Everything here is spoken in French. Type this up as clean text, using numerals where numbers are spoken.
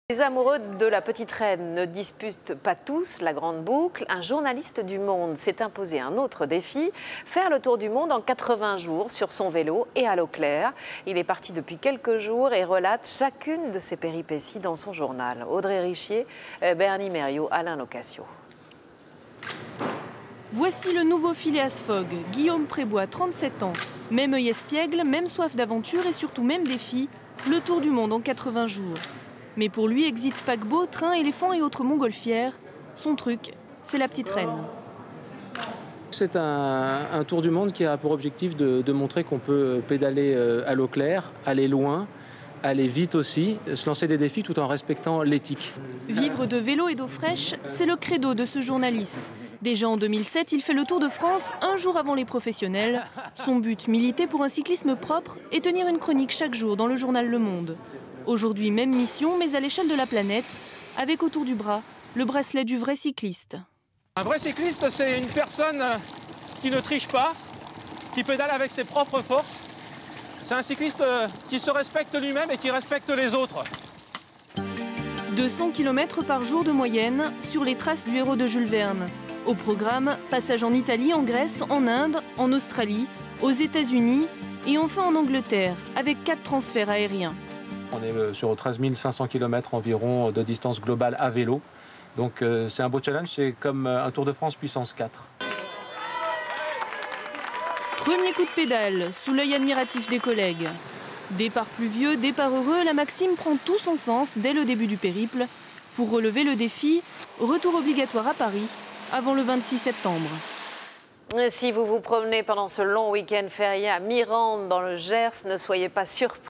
Les amoureux de la petite reine ne disputent pas tous la grande boucle. Un journaliste du Monde s'est imposé un autre défi, faire le tour du monde en 80 jours sur son vélo et à l'eau claire. Il est parti depuis quelques jours et relate chacune de ses péripéties dans son journal. Audrey Richier, Bernie Mériot, Alain Locasio. Voici le nouveau Phileas Fogg, Guillaume Prébois, 37 ans. Même œil espiègle, même soif d'aventure et surtout même défi, le tour du monde en 80 jours. Mais pour lui, exit paquebot, train, éléphant et autres montgolfières. Son truc, c'est la petite reine. C'est un tour du monde qui a pour objectif de montrer qu'on peut pédaler à l'eau claire, aller loin, aller vite aussi, se lancer des défis tout en respectant l'éthique. Vivre de vélo et d'eau fraîche, c'est le credo de ce journaliste. Déjà en 2007, il fait le Tour de France un jour avant les professionnels. Son but, militer pour un cyclisme propre et tenir une chronique chaque jour dans le journal Le Monde. Aujourd'hui, même mission, mais à l'échelle de la planète, avec autour du bras le bracelet du vrai cycliste. Un vrai cycliste, c'est une personne qui ne triche pas, qui pédale avec ses propres forces. C'est un cycliste qui se respecte lui-même et qui respecte les autres. 200 km par jour de moyenne sur les traces du héros de Jules Verne. Au programme, passage en Italie, en Grèce, en Inde, en Australie, aux États-Unis et enfin en Angleterre, avec 4 transferts aériens. On est sur 13 500 km environ de distance globale à vélo. Donc c'est un beau challenge, c'est comme un Tour de France puissance 4. Premier coup de pédale, sous l'œil admiratif des collègues. Départ pluvieux, départ heureux, la maxime prend tout son sens dès le début du périple. Pour relever le défi, retour obligatoire à Paris avant le 26 septembre. Si vous vous promenez pendant ce long week-end férié à Mirande dans le Gers, ne soyez pas surpris.